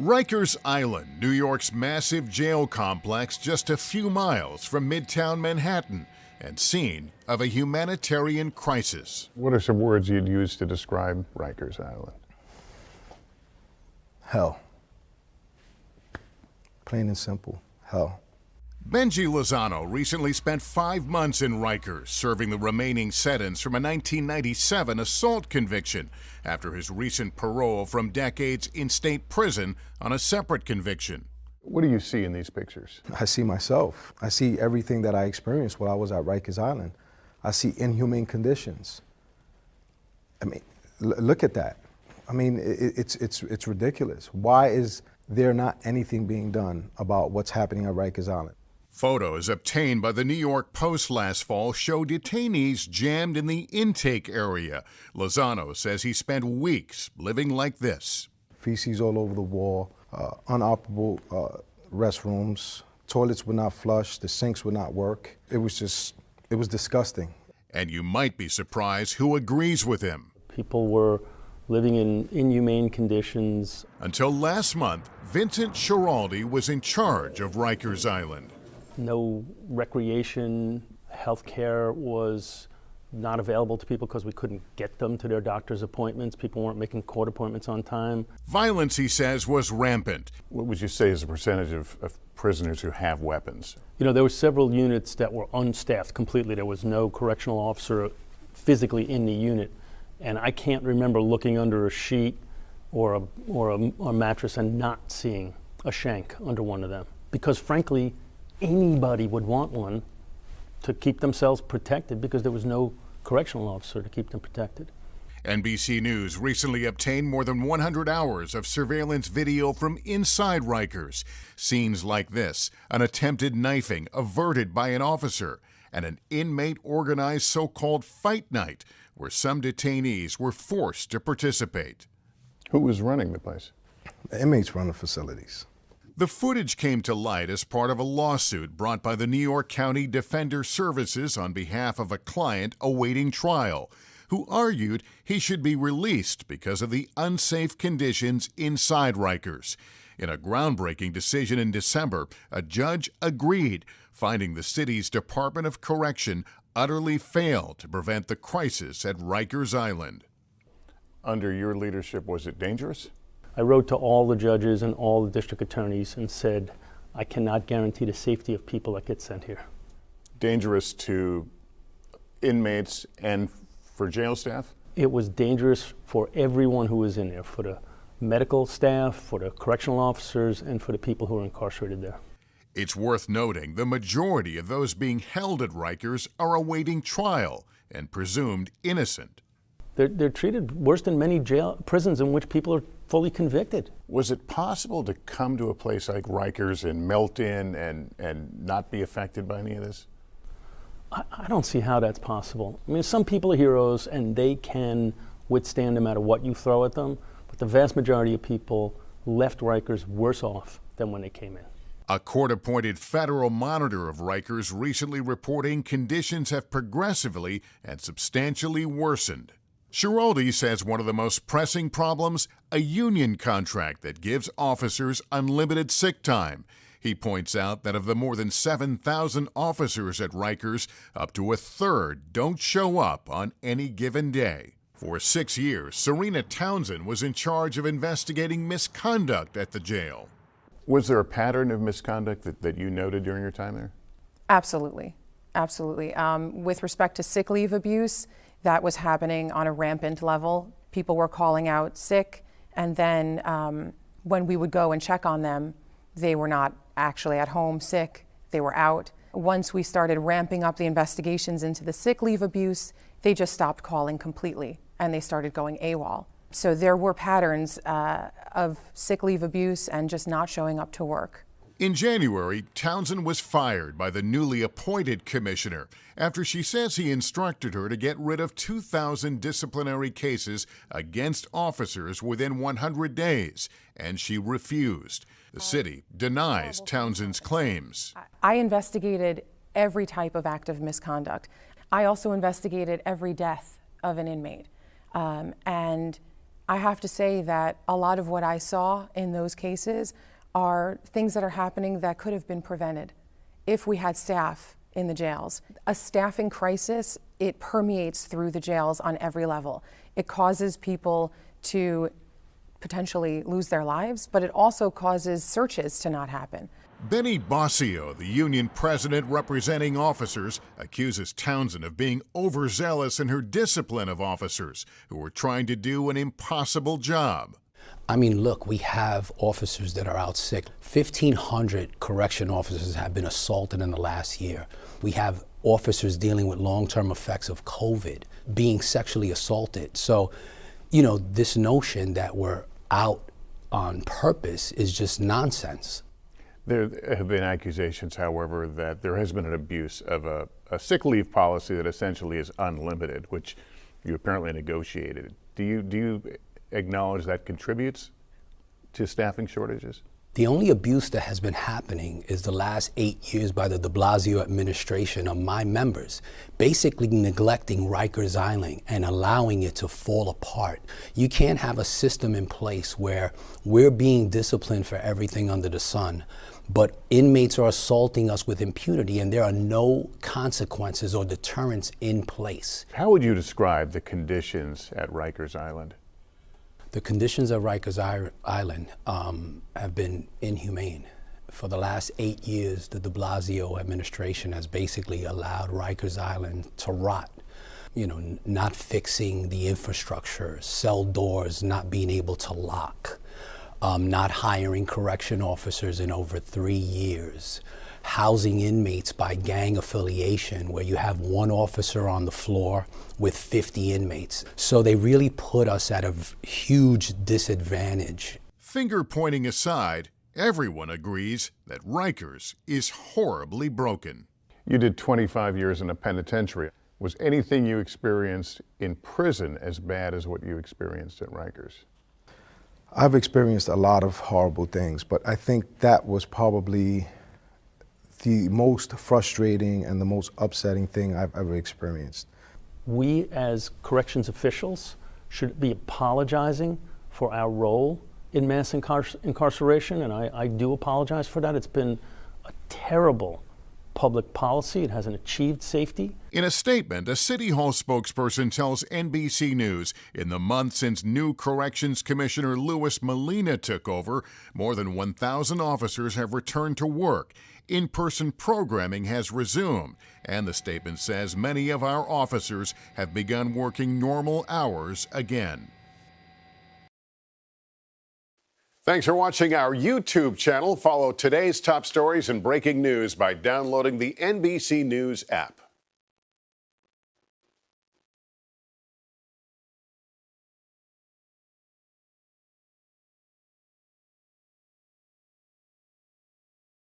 Rikers Island, New York's massive jail complex just a few miles from Midtown Manhattan and scene of a humanitarian crisis. What are some words you'd use to describe Rikers Island? Hell. Plain and simple, hell. Benji Lozano recently spent 5 months in Rikers, serving the remaining sentence from a 1997 assault conviction after his recent parole from decades in state prison on a separate conviction. What do you see in these pictures? I see myself. I see everything that I experienced while I was at Rikers Island. I see inhumane conditions. I mean, look at that. I mean, it's ridiculous. Why is there not anything being done about what's happening at Rikers Island? Photos obtained by the New York Post last fall show detainees jammed in the intake area. Lozano says he spent weeks living like this. Feces all over the wall, unoperable restrooms, toilets would not flush, the sinks would not work. It was disgusting. And you might be surprised who agrees with him. People were living in inhumane conditions. Until last month, Vincent Schiraldi was in charge of Rikers Island. No recreation, health care was not available to people because we couldn't get them to their doctor's appointments. People weren't making court appointments on time. Violence, he says, was rampant. What would you say is the percentage of prisoners who have weapons? You know, there were several units that were unstaffed completely. There was no correctional officer physically in the unit. And I can't remember looking under a sheet or a mattress and not seeing a shank under one of them. Because frankly, anybody would want one to keep themselves protected because there was no correctional officer to keep them protected. NBC News recently obtained more than 100 hours of surveillance video from inside Rikers. Scenes like this, an attempted knifing averted by an officer, and an inmate-organized so-called fight night where some detainees were forced to participate. Who was running the place? The inmates run the facilities. The footage came to light as part of a lawsuit brought by the New York County Defender Services on behalf of a client awaiting trial, who argued he should be released because of the unsafe conditions inside Rikers. In a groundbreaking decision in December, a judge agreed, finding the city's Department of Correction utterly failed to prevent the crisis at Rikers Island. Under your leadership, was it dangerous? I wrote to all the judges and all the district attorneys and said, I cannot guarantee the safety of people that get sent here. Dangerous to inmates and for jail staff? It was dangerous for everyone who was in there, for the medical staff, for the correctional officers, and for the people who are incarcerated there. It's worth noting the majority of those being held at Rikers are awaiting trial and presumed innocent. They're treated worse than many prisons in which people are fully convicted. Was it possible to come to a place like Rikers and melt in and not be affected by any of this? I don't see how that's possible. I mean, some people are heroes and they can withstand no matter what you throw at them, but the vast majority of people left Rikers worse off than when they came in. A court-appointed federal monitor of Rikers recently reporting conditions have progressively and substantially worsened. Schiraldi says one of the most pressing problems, a union contract that gives officers unlimited sick time. He points out that of the more than 7,000 officers at Rikers, up to a third don't show up on any given day. For 6 years, Serena Townsend was in charge of investigating misconduct at the jail. Was there a pattern of misconduct that you noted during your time there? Absolutely, absolutely. With respect to sick leave abuse, that was happening on a rampant level. People were calling out sick, and then when we would go and check on them, they were not actually at home sick, they were out. Once we started ramping up the investigations into the sick leave abuse, they just stopped calling completely, and they started going AWOL. So there were patterns of sick leave abuse and just not showing up to work. In January, Townsend was fired by the newly appointed commissioner after she says he instructed her to get rid of 2,000 disciplinary cases against officers within 100 days, and she refused. The city denies Townsend's claims. I investigated every type of act of misconduct. I also investigated every death of an inmate. And I have to say that a lot of what I saw in those cases are things that are happening that could have been prevented if we had staff in the jails. A staffing crisis, it permeates through the jails on every level. It causes people to potentially lose their lives, but it also causes searches to not happen. Benny Bossio, the union president representing officers, accuses Townsend of being overzealous in her discipline of officers who are trying to do an impossible job. I mean, look, we have officers that are out sick. 1,500 correction officers have been assaulted in the last year. We have officers dealing with long-term effects of COVID, being sexually assaulted. So, you know, this notion that we're out on purpose is just nonsense. There have been accusations, however, that there has been an abuse of a sick leave policy that essentially is unlimited, which you apparently negotiated. Do you acknowledge that contributes to staffing shortages? The only abuse that has been happening is the last 8 years by the de Blasio administration of my members, basically neglecting Rikers Island and allowing it to fall apart. You can't have a system in place where we're being disciplined for everything under the sun, but inmates are assaulting us with impunity and there are no consequences or deterrents in place. How would you describe the conditions at Rikers Island? The conditions at Rikers Island have been inhumane. For the last 8 years, the de Blasio administration has basically allowed Rikers Island to rot. You know, not fixing the infrastructure, cell doors not being able to lock, not hiring correction officers in over 3 years, housing inmates by gang affiliation where you have one officer on the floor with 50 inmates. So they really put us at a huge disadvantage. Finger pointing aside, everyone agrees that Rikers is horribly broken. You did 25 years in a penitentiary. Was anything you experienced in prison as bad as what you experienced at Rikers? I've experienced a lot of horrible things, but I think that was probably the most frustrating and the most upsetting thing I've ever experienced. We as corrections officials should be apologizing for our role in mass incarceration, and I do apologize for that. It's been a terrible public policy. It hasn't achieved safety. In a statement, a City Hall spokesperson tells NBC News in the month since new Corrections Commissioner Louis Molina took over, more than 1,000 officers have returned to work. In-person programming has resumed, and the statement says many of our officers have begun working normal hours again. Thanks for watching our YouTube channel. Follow today's top stories and breaking news by downloading the NBC News app.